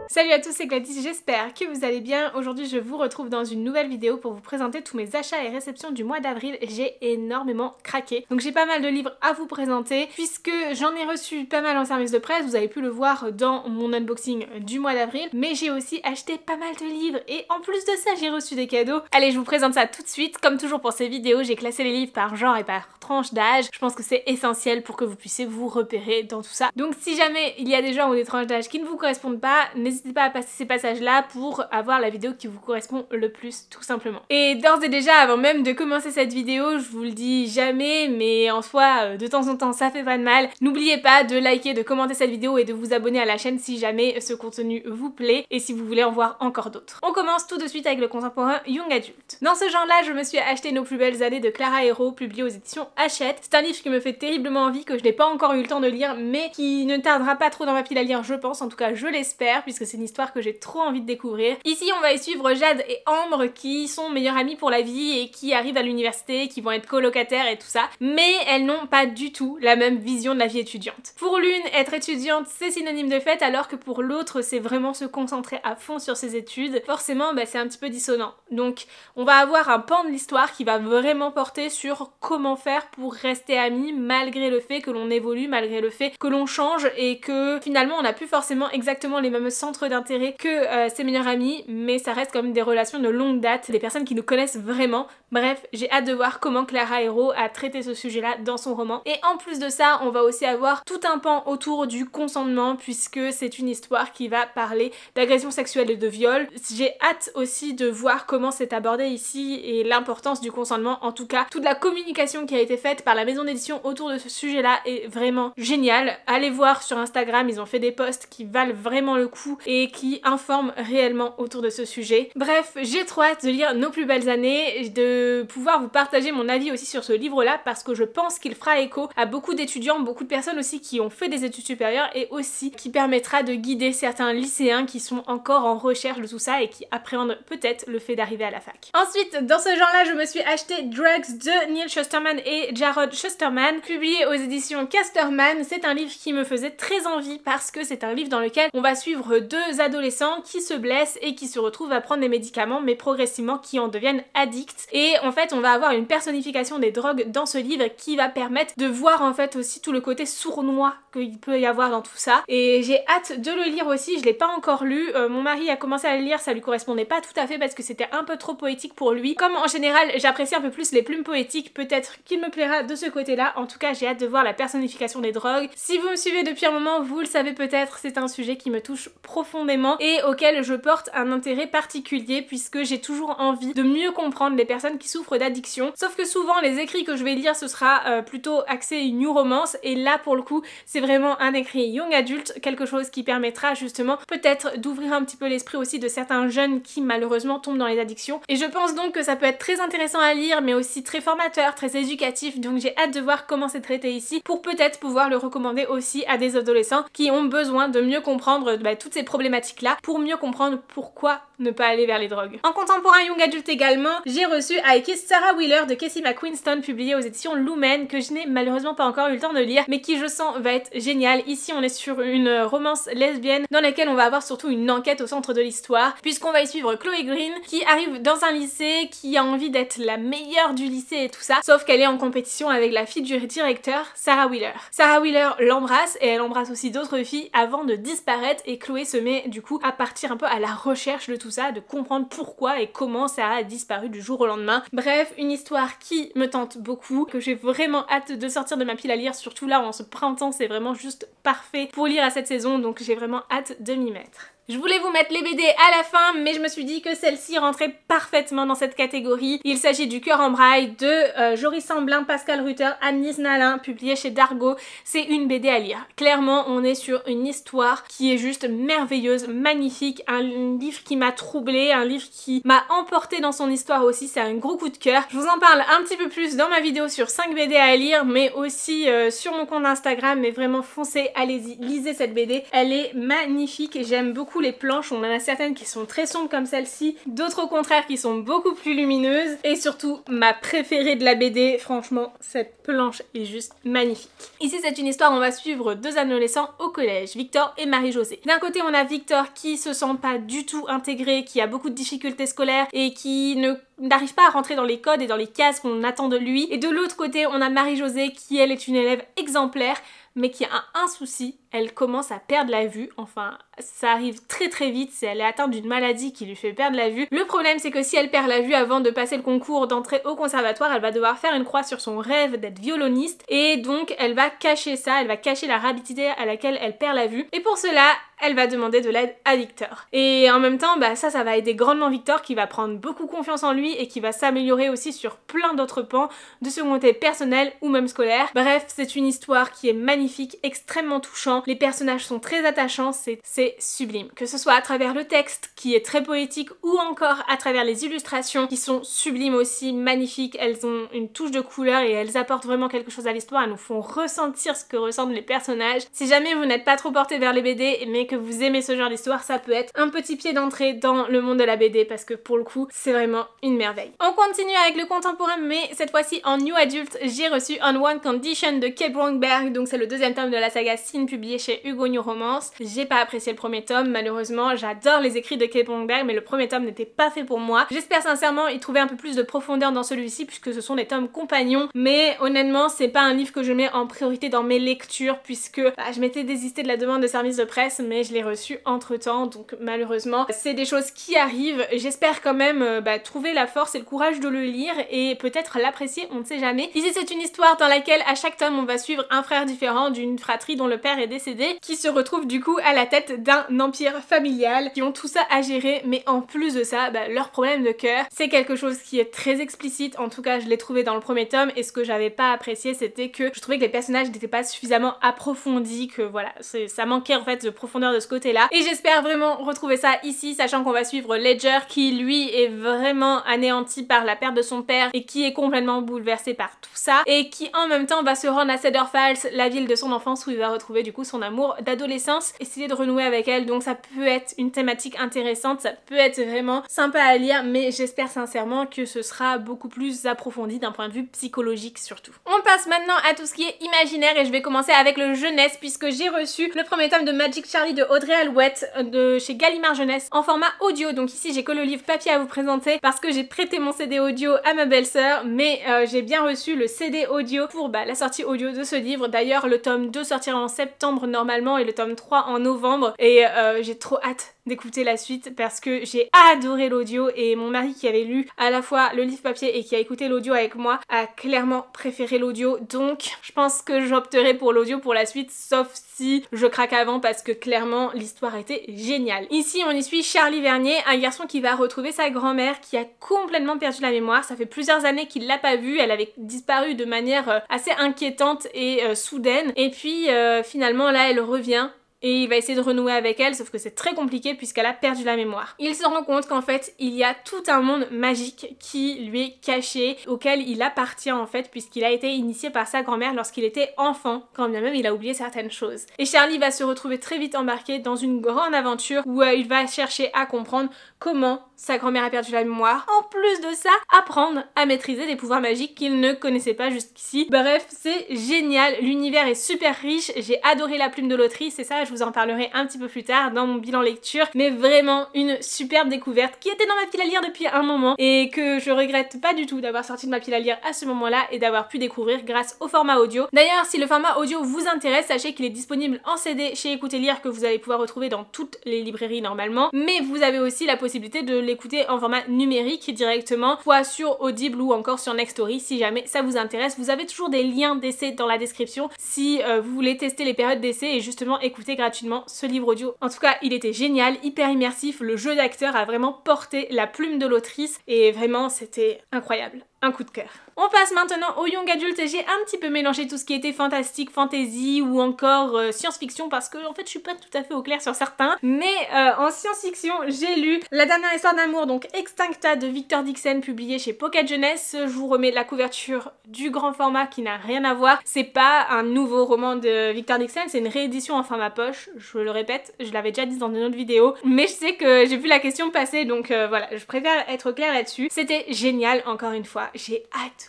Salut à tous, c'est Gladys, j'espère que vous allez bien. Aujourd'hui je vous retrouve dans une nouvelle vidéo pour vous présenter tous mes achats et réceptions du mois d'avril. J'ai énormément craqué, donc j'ai pas mal de livres à vous présenter puisque j'en ai reçu pas mal en service de presse, vous avez pu le voir dans mon unboxing du mois d'avril, mais j'ai aussi acheté pas mal de livres et en plus de ça j'ai reçu des cadeaux. Allez, je vous présente ça tout de suite. Comme toujours pour ces vidéos, j'ai classé les livres par genre et par tranche d'âge. Je pense que c'est essentiel pour que vous puissiez vous repérer dans tout ça. Donc si jamais il y a des genres ou des tranches d'âge qui ne vous correspondent pas, n'hésitez pas à passer ces passages-là pour avoir la vidéo qui vous correspond le plus, tout simplement. Et d'ores et déjà, avant même de commencer cette vidéo, je vous le dis jamais, mais en soi, de temps en temps, ça fait pas de mal. N'oubliez pas de liker, de commenter cette vidéo et de vous abonner à la chaîne si jamais ce contenu vous plaît et si vous voulez en voir encore d'autres. On commence tout de suite avec le contemporain Young Adult. Dans ce genre-là, je me suis acheté Nos plus belles années de Clara Hérault, publié aux éditions Hachette. C'est un livre qui me fait terriblement envie, que je n'ai pas encore eu le temps de lire, mais qui ne tardera pas trop dans ma pile à lire, je pense. En tout cas, je l'espère, puisque c'est une histoire que j'ai trop envie de découvrir. Ici, on va y suivre Jade et Ambre, qui sont meilleures amies pour la vie et qui arrivent à l'université, qui vont être colocataires et tout ça, mais elles n'ont pas du tout la même vision de la vie étudiante. Pour l'une, être étudiante, c'est synonyme de fête, alors que pour l'autre, c'est vraiment se concentrer à fond sur ses études. Forcément, c'est un petit peu dissonant. Donc, on va avoir un pan de l'histoire qui va vraiment porter sur comment faire pour rester amis malgré le fait que l'on évolue, malgré le fait que l'on change et que finalement on n'a plus forcément exactement les mêmes centres d'intérêt que ses meilleurs amis, mais ça reste quand même des relations de longue date, des personnes qui nous connaissent vraiment. Bref, j'ai hâte de voir comment Clara Hérault a traité ce sujet-là dans son roman. Et en plus de ça, on va aussi avoir tout un pan autour du consentement, puisque c'est une histoire qui va parler d'agression sexuelle et de viol. J'ai hâte aussi de voir comment c'est abordé ici et l'importance du consentement. En tout cas, toute la communication qui a été faite par la maison d'édition autour de ce sujet-là est vraiment géniale. Allez voir sur Instagram, ils ont fait des posts qui valent vraiment le coup et qui informent réellement autour de ce sujet. Bref, j'ai trop hâte de lire Nos plus belles années, de pouvoir vous partager mon avis aussi sur ce livre-là, parce que je pense qu'il fera écho à beaucoup d'étudiants, beaucoup de personnes aussi qui ont fait des études supérieures, et aussi qui permettra de guider certains lycéens qui sont encore en recherche de tout ça et qui appréhendent peut-être le fait d'arriver à la fac. Ensuite, dans ce genre-là, je me suis acheté Drugs de Neal Shusterman et Jarrod Shusterman, publié aux éditions Casterman. C'est un livre qui me faisait très envie parce que c'est un livre dans lequel on va suivre deux adolescents qui se blessent et qui se retrouvent à prendre des médicaments, mais progressivement qui en deviennent addicts. Et en fait, on va avoir une personnification des drogues dans ce livre qui va permettre de voir en fait aussi tout le côté sournois qu'il peut y avoir dans tout ça. Et j'ai hâte de le lire aussi, je l'ai pas encore lu. Mon mari a commencé à le lire, ça lui correspondait pas tout à fait parce que c'était un peu trop poétique pour lui. Comme en général, j'apprécie un peu plus les plumes poétiques, peut-être qu'il me plaira de ce côté-là. En tout cas, j'ai hâte de voir la personnification des drogues. Si vous me suivez depuis un moment, vous le savez peut-être, c'est un sujet qui me touche profondément et auquel je porte un intérêt particulier, puisque j'ai toujours envie de mieux comprendre les personnes qui souffrent d'addiction. Sauf que souvent, les écrits que je vais lire, ce sera plutôt axé new romance, et là pour le coup, c'est vraiment un écrit young adulte, quelque chose qui permettra justement peut-être d'ouvrir un petit peu l'esprit aussi de certains jeunes qui malheureusement tombent dans les addictions. Et je pense donc que ça peut être très intéressant à lire, mais aussi très formateur, très éducatif, donc j'ai hâte de voir comment c'est traité ici pour peut-être pouvoir le recommander aussi à des adolescents qui ont besoin de mieux comprendre toutes ces problématiques là, pour mieux comprendre pourquoi ne pas aller vers les drogues. En contemporain young adulte également, j'ai reçu I Kissed Sarah Wheeler de Casey McQuiston, publié aux éditions Lumen, que je n'ai malheureusement pas encore eu le temps de lire, mais qui je sens va être génial. Ici on est sur une romance lesbienne dans laquelle on va avoir surtout une enquête au centre de l'histoire, puisqu'on va y suivre Chloé Green qui arrive dans un lycée, qui a envie d'être la meilleure du lycée et tout ça, sauf qu'elle est en compétition avec la fille du directeur, Sarah Wheeler. Sarah Wheeler l'embrasse et elle embrasse aussi d'autres filles avant de disparaître, et Chloé se met du coup à partir un peu à la recherche de tout ça, de comprendre pourquoi et comment Sarah a disparu du jour au lendemain. Bref, une histoire qui me tente beaucoup, que j'ai vraiment hâte de sortir de ma pile à lire, surtout là en ce printemps, c'est vraiment juste parfait pour lire à cette saison, donc j'ai vraiment hâte de m'y mettre. Je voulais vous mettre les BD à la fin, mais je me suis dit que celle-ci rentrait parfaitement dans cette catégorie. Il s'agit du Cœur en braille de Joris Samblin, Pascal Rutter, Annelise Nalin, publié chez Dargaud. C'est une BD à lire. Clairement, on est sur une histoire qui est juste merveilleuse, magnifique, un livre qui m'a troublée, un livre qui m'a emportée dans son histoire aussi, c'est un gros coup de cœur. Je vous en parle un petit peu plus dans ma vidéo sur 5 BD à lire, mais aussi sur mon compte Instagram, mais vraiment foncez, allez-y, lisez cette BD, elle est magnifique et j'aime beaucoup beaucoup les planches, on en a certaines qui sont très sombres comme celle-ci, d'autres au contraire qui sont beaucoup plus lumineuses, et surtout ma préférée de la BD, franchement cette planche est juste magnifique. Ici c'est une histoire où on va suivre deux adolescents au collège, Victor et Marie-Josée. D'un côté on a Victor qui se sent pas du tout intégré, qui a beaucoup de difficultés scolaires et qui n'arrive pas à rentrer dans les codes et dans les cases qu'on attend de lui. Et de l'autre côté on a Marie-Josée qui elle est une élève exemplaire mais qui a un souci, elle commence à perdre la vue, enfin ça arrive très vite, elle est atteinte d'une maladie qui lui fait perdre la vue. Le problème c'est que si elle perd la vue avant de passer le concours d'entrée au conservatoire, elle va devoir faire une croix sur son rêve d'être violoniste et donc elle va cacher ça, elle va cacher la rapidité à laquelle elle perd la vue et pour cela elle va demander de l'aide à Victor. Et en même temps ça va aider grandement Victor qui va prendre beaucoup confiance en lui et qui va s'améliorer aussi sur plein d'autres pans de son côté personnel ou même scolaire. Bref, c'est une histoire qui est magnifique, extrêmement touchant, les personnages sont très attachants, c'est sublime. Que ce soit à travers le texte qui est très poétique ou encore à travers les illustrations qui sont sublimes aussi, magnifiques, elles ont une touche de couleur et elles apportent vraiment quelque chose à l'histoire, elles nous font ressentir ce que ressentent les personnages. Si jamais vous n'êtes pas trop porté vers les BD mais que vous aimez ce genre d'histoire, ça peut être un petit pied d'entrée dans le monde de la BD parce que pour le coup c'est vraiment une merveille. On continue avec le contemporain mais cette fois-ci en New Adult, j'ai reçu On One Condition de Kay Brownberg, donc c'est le deuxième tome de la saga Sin publié chez Hugo New Romance. J'ai pas apprécié le premier tome malheureusement, j'adore les écrits de Kay Brownberg mais le premier tome n'était pas fait pour moi. J'espère sincèrement y trouver un peu plus de profondeur dans celui-ci puisque ce sont des tomes compagnons mais honnêtement c'est pas un livre que je mets en priorité dans mes lectures puisque je m'étais désistée de la demande de service de presse mais je l'ai reçu entre temps donc malheureusement c'est des choses qui arrivent. J'espère quand même trouver la force et le courage de le lire et peut-être l'apprécier, on ne sait jamais. Ici c'est une histoire dans laquelle à chaque tome on va suivre un frère différent d'une fratrie dont le père est décédé qui se retrouve du coup à la tête d'un empire familial, qui ont tout ça à gérer mais en plus de ça leur problème de cœur c'est quelque chose qui est très explicite, en tout cas je l'ai trouvé dans le premier tome et ce que j'avais pas apprécié c'était que je trouvais que les personnages n'étaient pas suffisamment approfondis, que voilà ça manquait en fait de profondeur de ce côté là et j'espère vraiment retrouver ça ici, sachant qu'on va suivre Ledger qui lui est vraiment anéanti par la perte de son père et qui est complètement bouleversé par tout ça et qui en même temps va se rendre à Cedar Falls, la ville de son enfance où il va retrouver du coup son amour d'adolescence, essayer de renouer avec elle, donc ça peut être une thématique intéressante, ça peut être vraiment sympa à lire mais j'espère sincèrement que ce sera beaucoup plus approfondi d'un point de vue psychologique surtout. On passe maintenant à tout ce qui est imaginaire et je vais commencer avec le jeunesse puisque j'ai reçu le premier tome de Magic Charlie de Audrey Alouette de chez Gallimard Jeunesse en format audio, donc ici j'ai que le livre papier à vous présenter parce que j'ai prêté mon CD audio à ma belle-sœur mais j'ai bien reçu le CD audio pour la sortie audio de ce livre. D'ailleurs le tome 2 sortira en septembre normalement et le tome 3 en novembre et j'ai trop hâte d'écouter la suite parce que j'ai adoré l'audio et mon mari qui avait lu à la fois le livre papier et qui a écouté l'audio avec moi a clairement préféré l'audio, donc je pense que j'opterai pour l'audio pour la suite sauf si je craque avant parce que clairement l'histoire était géniale. Ici on y suit Charlie Vernier, un garçon qui va retrouver sa grand-mère qui a complètement perdu la mémoire, ça fait plusieurs années qu'il l'a pas vue, elle avait disparu de manière assez inquiétante et soudaine et puis finalement là elle revient et il va essayer de renouer avec elle, sauf que c'est très compliqué puisqu'elle a perdu la mémoire. Il se rend compte qu'en fait il y a tout un monde magique qui lui est caché, auquel il appartient en fait puisqu'il a été initié par sa grand-mère lorsqu'il était enfant, quand bien même il a oublié certaines choses. Et Charlie va se retrouver très vite embarqué dans une grande aventure où il va chercher à comprendre comment sa grand-mère a perdu la mémoire, en plus de ça apprendre à maîtriser des pouvoirs magiques qu'il ne connaissait pas jusqu'ici. Bref, c'est génial, l'univers est super riche, j'ai adoré la plume de l'autrice et ça je vous en parlerai un petit peu plus tard dans mon bilan lecture, mais vraiment une superbe découverte qui était dans ma pile à lire depuis un moment et que je regrette pas du tout d'avoir sorti de ma pile à lire à ce moment-là et d'avoir pu découvrir grâce au format audio. D'ailleurs si le format audio vous intéresse, sachez qu'il est disponible en CD chez Écoutez Lire que vous allez pouvoir retrouver dans toutes les librairies normalement, mais vous avez aussi la possibilité de l'écouter en format numérique directement, soit sur Audible ou encore sur Nextory si jamais ça vous intéresse. Vous avez toujours des liens d'essai dans la description si vous voulez tester les périodes d'essai et justement écouter gratuitement ce livre audio. En tout cas il était génial, hyper immersif, le jeu d'acteur a vraiment porté la plume de l'autrice et vraiment c'était incroyable, un coup de cœur. On passe maintenant au young adulte. J'ai un petit peu mélangé tout ce qui était fantastique, fantasy ou encore science-fiction parce que en fait je suis pas tout à fait au clair sur certains. Mais en science-fiction, j'ai lu La dernière histoire d'amour, donc Extincta de Victor Dixon, publié chez Pocket Jeunesse. Je vous remets la couverture du grand format qui n'a rien à voir. C'est pas un nouveau roman de Victor Dixon, c'est une réédition en format poche. Je le répète, je l'avais déjà dit dans une autre vidéo, mais je sais que j'ai vu la question passer, donc voilà, je préfère être claire là-dessus. C'était génial, encore une fois, j'ai adoré.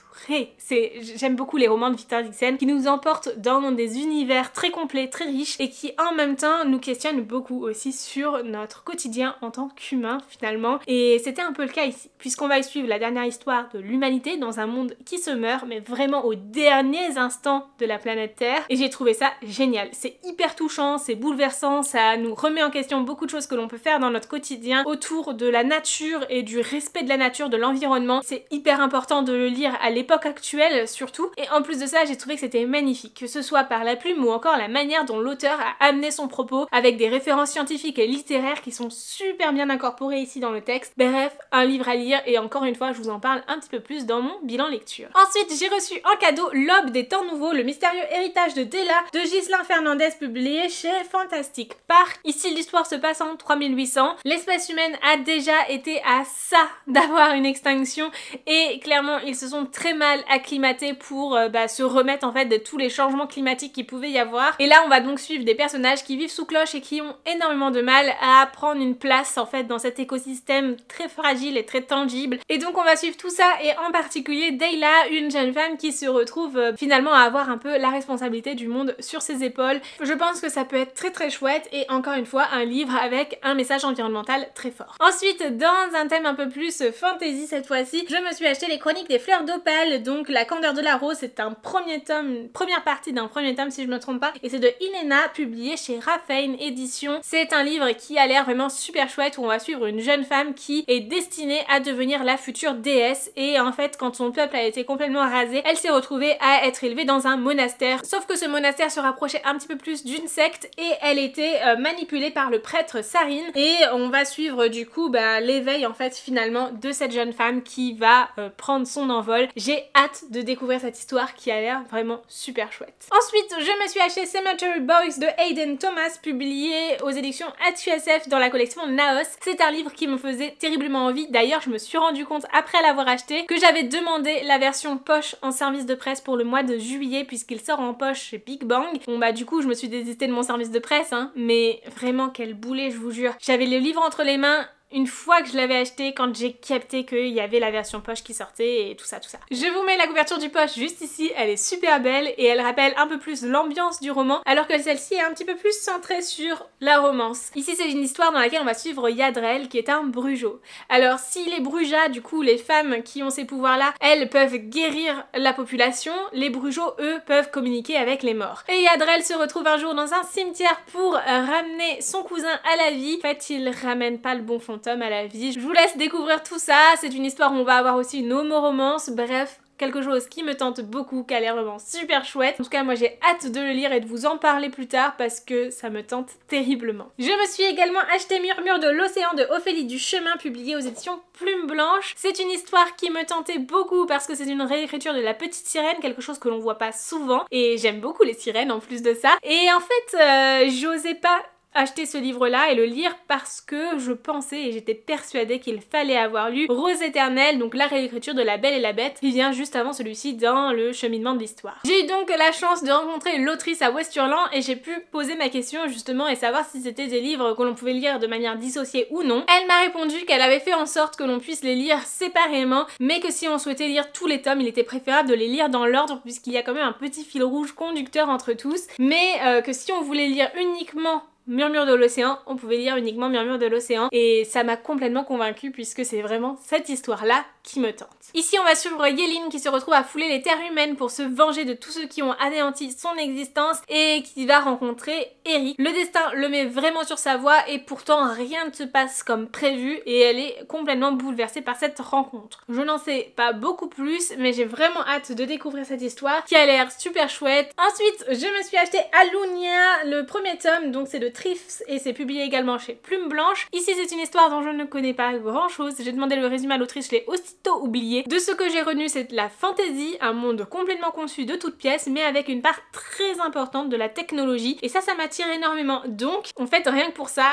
J'aime beaucoup les romans de Victor Dixon qui nous emportent dans des univers très complets, très riches et qui en même temps nous questionnent beaucoup aussi sur notre quotidien en tant qu'humain finalement. Et c'était un peu le cas ici, puisqu'on va y suivre la dernière histoire de l'humanité dans un monde qui se meurt, mais vraiment aux derniers instants de la planète Terre. Et j'ai trouvé ça génial. C'est hyper touchant, c'est bouleversant, ça nous remet en question beaucoup de choses que l'on peut faire dans notre quotidien autour de la nature et du respect de la nature, de l'environnement. C'est hyper important de le lire à l'époque actuelle surtout. Et en plus de ça, j'ai trouvé que c'était magnifique, que ce soit par la plume ou encore la manière dont l'auteur a amené son propos avec des références scientifiques et littéraires qui sont super bien incorporées ici dans le texte. Bref, un livre à lire et encore une fois, je vous en parle un petit peu plus dans mon bilan lecture. Ensuite, j'ai reçu en cadeau L'Aube des temps nouveaux, le mystérieux héritage de Della de Ghislain Fernandez, publié chez Fantastic Park. Ici, l'histoire se passe en 3800. L'espèce humaine a déjà été à ça d'avoir une extinction et clairement, ils se sont très mal acclimatés pour se remettre en fait de tous les changements climatiques qu'il pouvait y avoir. Et là, on va donc suivre des personnages qui vivent sous cloche et qui ont énormément de mal à prendre une place en fait dans cet écosystème très fragile et très tangible. Et donc on va suivre tout ça et en particulier Della, une jeune femme qui se retrouve finalement à avoir un peu la responsabilité du monde sur ses épaules. Je pense que ça peut être très très chouette et encore une fois un livre avec un message environnemental très fort. Ensuite, dans un thème un peu plus fantasy cette fois-ci, je me suis acheté les Chroniques des fleurs d'opale, donc La candeur de la rose. C'est un premier tome, une première partie d'un premier tome si je me trompe pas, et c'est de Inena, publié chez Raphaël Éditions. C'est un livre qui a l'air vraiment super chouette où on va suivre une jeune femme qui est destinée à devenir la future déesse et en fait quand son peuple a été complètement rasé, elle s'est retrouvée à être élevée dans un monastère. Sauf que ce monastère se rapprochait un petit peu plus d'une secte et elle était manipulée par le prêtre Sarine et on va suivre du coup l'éveil en fait finalement de cette jeune femme qui va prendre son envol. J'ai hâte de découvrir cette histoire qui a l'air vraiment super chouette. Ensuite, je me suis acheté Cemetery Boys de Hayden Thomas, publié aux éditions HUSF dans la collection Naos. C'est un livre qui me faisait terriblement envie. D'ailleurs, je me suis rendu compte après l'avoir acheté que j'avais demandé la version poche en service de presse pour le mois de juillet puisqu'il sort en poche chez Big Bang. Bon du coup je me suis désistée de mon service de presse mais vraiment quel boulet, je vous jure. J'avais le livre entre les mains une fois que je l'avais acheté, quand j'ai capté qu'il y avait la version poche qui sortait et tout ça. Je vous mets la couverture du poche juste ici, elle est super belle et elle rappelle un peu plus l'ambiance du roman alors que celle-ci est un petit peu plus centrée sur la romance. Ici c'est une histoire dans laquelle on va suivre Yadrel qui est un brujo. Alors si les brujas, du coup les femmes qui ont ces pouvoirs là, elles peuvent guérir la population, les brujos eux peuvent communiquer avec les morts. Et Yadrel se retrouve un jour dans un cimetière pour ramener son cousin à la vie. En fait il ramène pas le bon fantôme à la vie. Je vous laisse découvrir tout ça, c'est une histoire où on va avoir aussi une homo-romance, bref, quelque chose qui me tente beaucoup, qui a l'air vraiment super chouette. En tout cas, moi j'ai hâte de le lire et de vous en parler plus tard parce que ça me tente terriblement. Je me suis également acheté Murmure de l'océan de Ophélie Duchemin, publié aux éditions Plume Blanche. C'est une histoire qui me tentait beaucoup parce que c'est une réécriture de La Petite Sirène, quelque chose que l'on voit pas souvent et j'aime beaucoup les sirènes en plus de ça. Et en fait, j'osais pas acheter ce livre-là et le lire parce que je pensais et j'étais persuadée qu'il fallait avoir lu Rose éternelle, donc la réécriture de La Belle et la Bête, qui vient juste avant celui-ci dans le cheminement de l'histoire. J'ai eu donc la chance de rencontrer l'autrice à Westurland et j'ai pu poser ma question justement et savoir si c'était des livres que l'on pouvait lire de manière dissociée ou non. Elle m'a répondu qu'elle avait fait en sorte que l'on puisse les lire séparément, mais que si on souhaitait lire tous les tomes, il était préférable de les lire dans l'ordre puisqu'il y a quand même un petit fil rouge conducteur entre tous, mais que si on voulait lire uniquement Murmure de l'océan, on pouvait lire uniquement Murmure de l'océan et ça m'a complètement convaincue puisque c'est vraiment cette histoire-là qui me tente. Ici on va suivre Yéline qui se retrouve à fouler les terres humaines pour se venger de tous ceux qui ont anéanti son existence et qui va rencontrer Eric. Le destin le met vraiment sur sa voie et pourtant rien ne se passe comme prévu et elle est complètement bouleversée par cette rencontre. Je n'en sais pas beaucoup plus mais j'ai vraiment hâte de découvrir cette histoire qui a l'air super chouette. Ensuite je me suis acheté Alunia, le premier tome, donc c'est de Thrift et c'est publié également chez Plume Blanche. Ici c'est une histoire dont je ne connais pas grand chose, j'ai demandé le résumé à l'autrice, je l'ai aussitôt oublié. De ce que j'ai retenu c'est de la fantasy, un monde complètement conçu de toutes pièces mais avec une part très importante de la technologie et ça m'attire énormément. Donc en fait rien que pour ça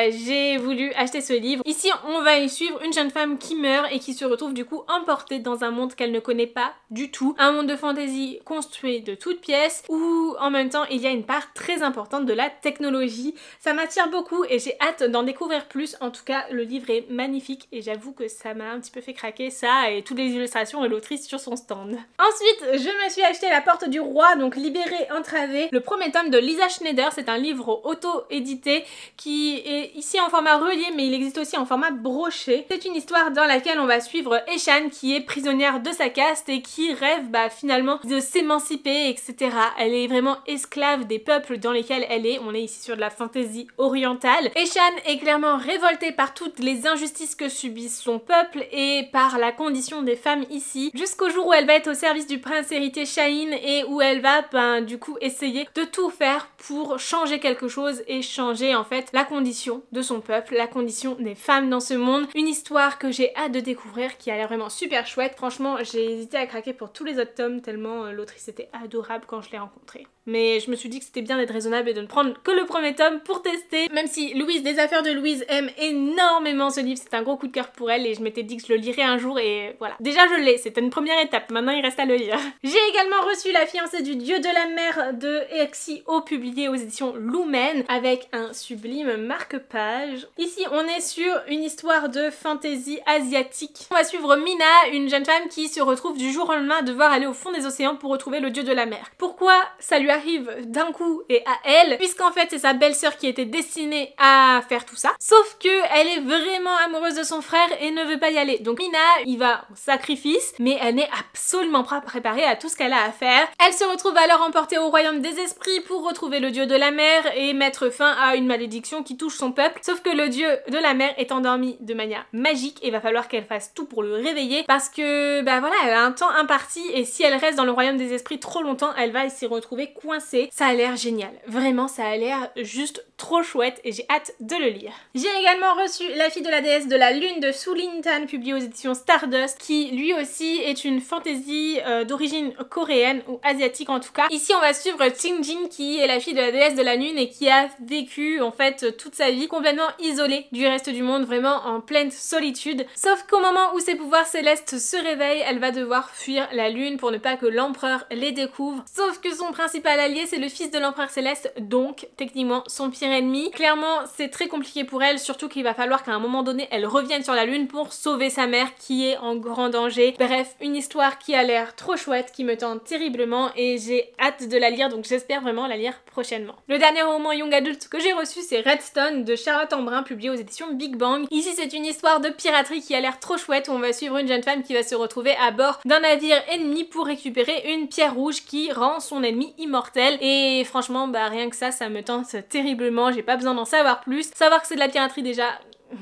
j'ai voulu acheter ce livre. Ici on va y suivre une jeune femme qui meurt et qui se retrouve du coup emportée dans un monde qu'elle ne connaît pas du tout, un monde de fantasy construit de toutes pièces où en même temps il y a une part très importante de la technologie. Ça m'attire beaucoup et j'ai hâte d'en découvrir plus. En tout cas le livre est magnifique et j'avoue que ça m'a un petit peu fait craquer, ça et toutes les illustrations et l'autrice sur son stand. Ensuite je me suis acheté La Porte du Roi, donc Libérée, entravée, le premier tome de Lisa Schneider. C'est un livre auto-édité qui est ici en format relié mais il existe aussi en format broché. C'est une histoire dans laquelle on va suivre Eshan qui est prisonnière de sa caste et qui rêve finalement de s'émanciper, etc. Elle est vraiment esclave des peuples dans lesquels elle est. On est ici sur de la fantaisie orientale. Eshan est clairement révoltée par toutes les injustices que subit son peuple et par la condition des femmes ici, jusqu'au jour où elle va être au service du prince héritier Shahin et où elle va du coup essayer de tout faire pour changer quelque chose et changer en fait la condition de son peuple, la condition des femmes dans ce monde. Une histoire que j'ai hâte de découvrir qui a l'air vraiment super chouette. Franchement j'ai hésité à craquer pour tous les autres tomes tellement l'autrice était adorable quand je l'ai rencontrée. Mais je me suis dit que c'était bien d'être raisonnable et de ne prendre que le premier tome pour tester. Même si Louise des Affaires de Louise aime énormément ce livre, c'est un gros coup de cœur pour elle et je m'étais dit que je le lirais un jour et voilà. Déjà je l'ai, c'était une première étape, maintenant il reste à le lire. J'ai également reçu La Fiancée du Dieu de la Mer de Exio, publié aux éditions Lumen avec un sublime marque-page. Ici on est sur une histoire de fantasy asiatique. On va suivre Mina, une jeune femme qui se retrouve du jour au lendemain à devoir aller au fond des océans pour retrouver le dieu de la mer. Pourquoi ça lui arrive d'un coup et à elle? Puisqu'en fait c'est sa belle-sœur qui était destinée à faire tout ça. Sauf que elle est vraiment amoureuse de son frère et ne veut pas y aller. Donc Mina y va au sacrifice, mais elle n'est absolument pas préparée à tout ce qu'elle a à faire. Elle se retrouve alors emportée au royaume des esprits pour retrouver le dieu de la mer et mettre fin à une malédiction qui touche son peuple. Sauf que le dieu de la mer est endormi de manière magique et va falloir qu'elle fasse tout pour le réveiller parce que voilà, elle a un temps imparti et si elle reste dans le royaume des esprits trop longtemps, elle va s'y retrouver coincée. Ça a l'air génial. Vraiment, ça a l'air juste trop chouette et j'ai hâte de le lire. J'ai également reçu La Fille de la déesse de la lune de Su Lin Tan, publié aux éditions Stardust, qui lui aussi est une fantasy d'origine coréenne ou asiatique en tout cas. Ici, on va suivre Qingjin qui est la fille de la déesse de la lune et qui a vécu en fait toute sa vie complètement isolée du reste du monde, vraiment en pleine solitude. Sauf qu'au moment où ses pouvoirs célestes se réveillent, elle va devoir fuir la lune pour ne pas que l'empereur les découvre. Sauf que son principal allié c'est le fils de l'empereur céleste, donc techniquement son pire ennemi. Clairement c'est très compliqué pour elle, surtout qu'il va falloir qu'à un moment donné elle revienne sur la lune pour sauver sa mère qui est en grand danger. Bref, une histoire qui a l'air trop chouette, qui me tente terriblement et j'ai hâte de la lire, donc j'espère vraiment la lire prochainement. Le dernier roman young adulte que j'ai reçu c'est Redstone de Charlotte Embrun, publié aux éditions Big Bang. Ici c'est une histoire de piraterie qui a l'air trop chouette où on va suivre une jeune femme qui va se retrouver à bord d'un navire ennemi pour récupérer une pierre rouge qui rend son ennemi immortel et franchement rien que ça me tente terriblement, j'ai pas besoin d'en savoir plus. Savoir que c'est de la piraterie déjà,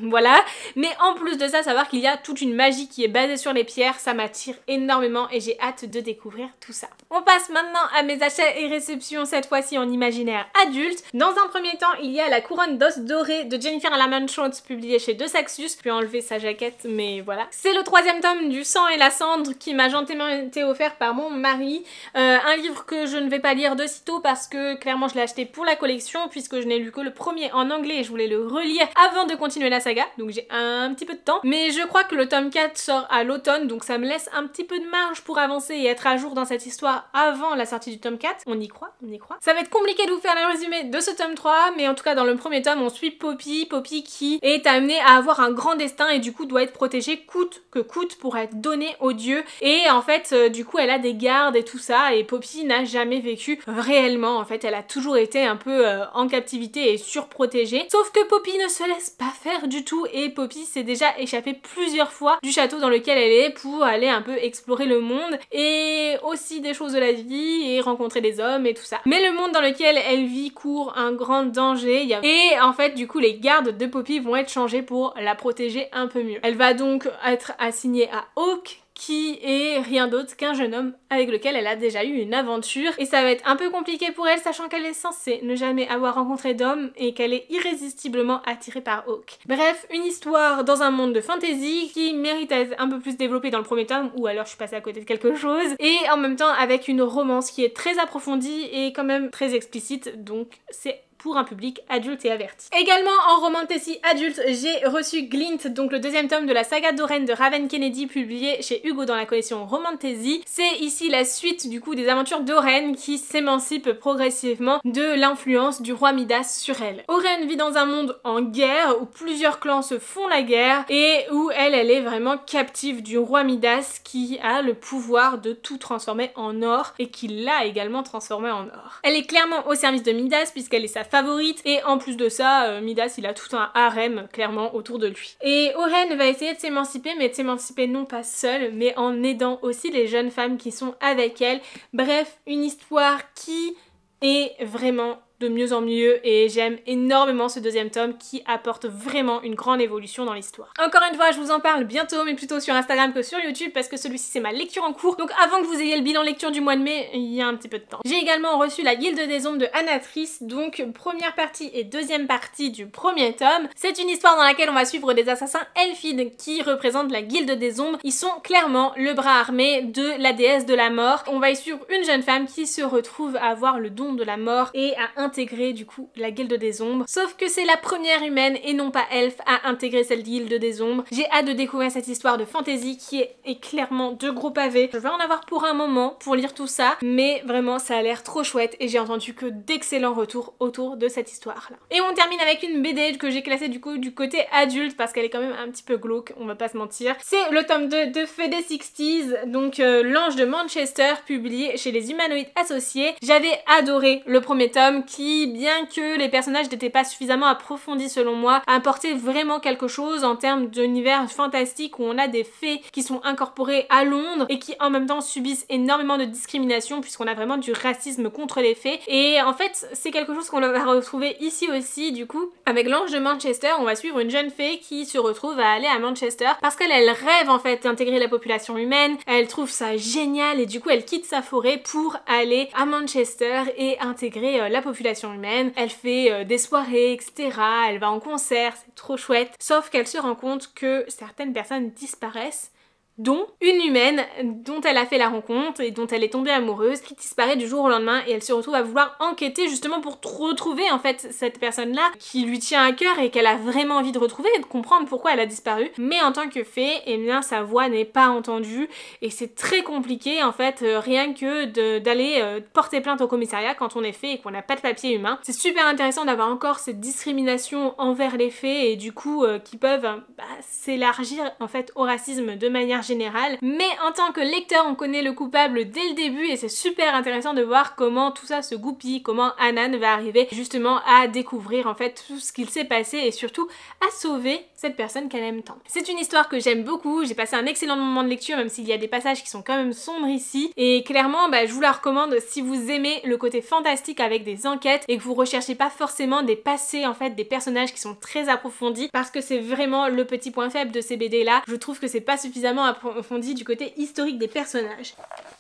voilà, mais en plus de ça, savoir qu'il y a toute une magie qui est basée sur les pierres, ça m'attire énormément et j'ai hâte de découvrir tout ça. On passe maintenant à mes achats et réceptions, cette fois-ci en imaginaire adulte. Dans un premier temps, il y a La Couronne d'os doré de Jennifer Lamont Schultz, publié chez De Saxus. Je peux enlever sa jaquette, mais voilà. C'est le troisième tome du Sang et la Cendre qui m'a gentiment été offert par mon mari. Un livre que je ne vais pas lire de sitôt parce que clairement je l'ai acheté pour la collection puisque je n'ai lu que le premier en anglais et je voulais le relire avant de continuer la saga, donc j'ai un petit peu de temps. Mais je crois que le tome 4 sort à l'automne, donc ça me laisse un petit peu de marge pour avancer et être à jour dans cette histoire avant la sortie du tome 4. On y croit, on y croit. Ça va être compliqué de vous faire le résumé de ce tome 3, mais en tout cas dans le premier tome on suit Poppy qui est amenée à avoir un grand destin et du coup doit être protégée coûte que coûte pour être donnée aux dieux. Et en fait du coup elle a des gardes et tout ça et Poppy n'a jamais vécu réellement. En fait elle a toujours été un peu en captivité et surprotégée. Sauf que Poppy ne se laisse pas faire du tout et Poppy s'est déjà échappée plusieurs fois du château dans lequel elle est pour aller un peu explorer le monde et aussi des choses de la vie et rencontrer des hommes et tout ça. Mais le monde dans lequel elle vit court un grand danger et en fait du coup les gardes de Poppy vont être changés pour la protéger un peu mieux. Elle va donc être assignée à Hawk qui est rien d'autre qu'un jeune homme avec lequel elle a déjà eu une aventure et ça va être un peu compliqué pour elle sachant qu'elle est censée ne jamais avoir rencontré d'homme et qu'elle est irrésistiblement attirée par Hawke. Bref, une histoire dans un monde de fantasy qui mérite à être un peu plus développée dans le premier tome ou alors je suis passée à côté de quelque chose et en même temps avec une romance qui est très approfondie et quand même très explicite donc c'est pour un public adulte et averti. Également en romantasy adulte, j'ai reçu Glint, donc le deuxième tome de la saga d'Oren de Raven Kennedy publié chez Hugo dans la collection Romantasy. C'est ici la suite du coup des aventures d'Oren qui s'émancipe progressivement de l'influence du roi Midas sur elle. Oren vit dans un monde en guerre où plusieurs clans se font la guerre et où elle est vraiment captive du roi Midas qui a le pouvoir de tout transformer en or et qui l'a également transformé en or. Elle est clairement au service de Midas puisqu'elle est sa favorite et en plus de ça Midas il a tout un harem clairement autour de lui. Et Oren va essayer de s'émanciper mais de s'émanciper non pas seule mais en aidant aussi les jeunes femmes qui sont avec elle. Bref, une histoire qui est vraiment de mieux en mieux et j'aime énormément ce deuxième tome qui apporte vraiment une grande évolution dans l'histoire. Encore une fois, je vous en parle bientôt mais plutôt sur Instagram que sur YouTube parce que celui-ci c'est ma lecture en cours donc avant que vous ayez le bilan lecture du mois de mai, il y a un petit peu de temps. J'ai également reçu la Guilde des Ombres de Anatrice, donc première partie et deuxième partie du premier tome. C'est une histoire dans laquelle on va suivre des assassins elfides qui représentent la Guilde des Ombres. Ils sont clairement le bras armé de la déesse de la mort. On va y suivre une jeune femme qui se retrouve à avoir le don de la mort et à intégrer du coup la Guilde des Ombres. Sauf que c'est la première humaine et non pas elfe à intégrer cette Guilde des Ombres. J'ai hâte de découvrir cette histoire de fantasy qui est clairement de gros pavés. Je vais en avoir pour un moment pour lire tout ça, mais vraiment ça a l'air trop chouette et j'ai entendu que d'excellents retours autour de cette histoire là. Et on termine avec une BD que j'ai classée du coup du côté adulte parce qu'elle est quand même un petit peu glauque, on va pas se mentir. C'est le tome 2 de Fede 60s, donc l'ange de Manchester, publié chez les Humanoïdes Associés. J'avais adoré le premier tome qui, bien que les personnages n'étaient pas suffisamment approfondis selon moi, apportait vraiment quelque chose en termes d'univers fantastique où on a des fées qui sont incorporées à Londres et qui en même temps subissent énormément de discrimination puisqu'on a vraiment du racisme contre les fées. Et en fait c'est quelque chose qu'on va retrouver ici aussi du coup. Avec l'ange de Manchester, on va suivre une jeune fée qui se retrouve à aller à Manchester parce qu'elle rêve en fait d'intégrer la population humaine, elle trouve ça génial et du coup elle quitte sa forêt pour aller à Manchester et intégrer la population humaine. Elle fait des soirées, etc. Elle va en concert, c'est trop chouette. Sauf qu'elle se rend compte que certaines personnes disparaissent, dont une humaine dont elle a fait la rencontre et dont elle est tombée amoureuse qui disparaît du jour au lendemain et elle se retrouve à vouloir enquêter justement pour retrouver en fait cette personne-là qui lui tient à cœur et qu'elle a vraiment envie de retrouver et de comprendre pourquoi elle a disparu. Mais en tant que fée, eh bien sa voix n'est pas entendue et c'est très compliqué en fait rien que d'aller porter plainte au commissariat quand on est fée et qu'on n'a pas de papier humain. C'est super intéressant d'avoir encore cette discrimination envers les fées et du coup qui peuvent s'élargir en fait au racisme de manière générale, mais en tant que lecteur on connaît le coupable dès le début et c'est super intéressant de voir comment tout ça se goupille, comment Anan va arriver justement à découvrir en fait tout ce qu'il s'est passé et surtout à sauver cette personne qu'elle aime tant. C'est une histoire que j'aime beaucoup, j'ai passé un excellent moment de lecture même s'il y a des passages qui sont quand même sombres ici et clairement je vous la recommande si vous aimez le côté fantastique avec des enquêtes et que vous recherchez pas forcément des passés en fait des personnages qui sont très approfondis parce que c'est vraiment le petit point faible de ces BD là. Je trouve que c'est pas suffisamment approfondi du côté historique des personnages.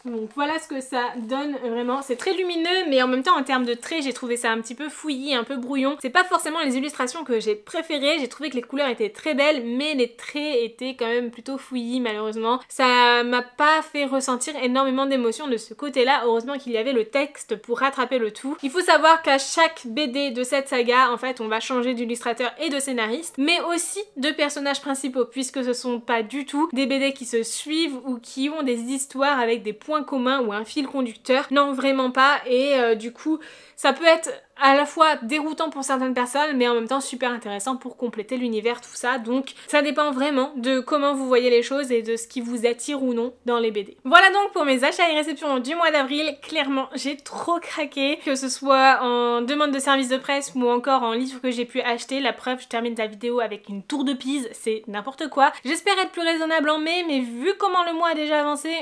Donc voilà ce que ça donne vraiment. C'est très lumineux mais en même temps en termes de traits j'ai trouvé ça un petit peu fouillis, un peu brouillon. C'est pas forcément les illustrations que j'ai préférées, j'ai trouvé que les couleurs étaient très belles mais les traits étaient quand même plutôt fouillis malheureusement. Ça m'a pas fait ressentir énormément d'émotions de ce côté là. Heureusement qu'il y avait le texte pour rattraper le tout. Il faut savoir qu'à chaque BD de cette saga en fait on va changer d'illustrateur et de scénariste mais aussi de personnages principaux puisque ce sont pas du tout des BD qui se suivent ou qui ont des histoires avec des points communs ou un fil conducteur. Non, vraiment pas. Et du coup, ça peut être à la fois déroutant pour certaines personnes mais en même temps super intéressant pour compléter l'univers, tout ça. Donc ça dépend vraiment de comment vous voyez les choses et de ce qui vous attire ou non dans les BD. Voilà donc pour mes achats et réceptions du mois d'avril. Clairement j'ai trop craqué, que ce soit en demande de service de presse ou encore en livre que j'ai pu acheter. La preuve, je termine la vidéo avec une tour de Pise, c'est n'importe quoi. J'espère être plus raisonnable en mai mais vu comment le mois a déjà avancé,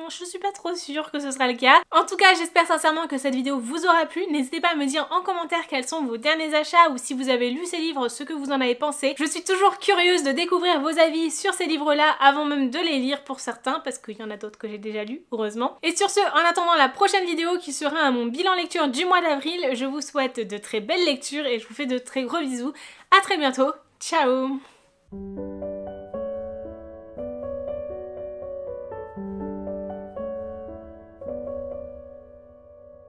je suis pas trop sûre que ce sera le cas. En tout cas, j'espère sincèrement que cette vidéo vous aura plu. N'hésitez pas à me dire en commentaire quels sont vos derniers achats ou si vous avez lu ces livres, ce que vous en avez pensé. Je suis toujours curieuse de découvrir vos avis sur ces livres-là avant même de les lire pour certains, parce qu'il y en a d'autres que j'ai déjà lus, heureusement. Et sur ce, en attendant la prochaine vidéo qui sera mon bilan lecture du mois d'avril, je vous souhaite de très belles lectures et je vous fais de très gros bisous. À très bientôt, ciao!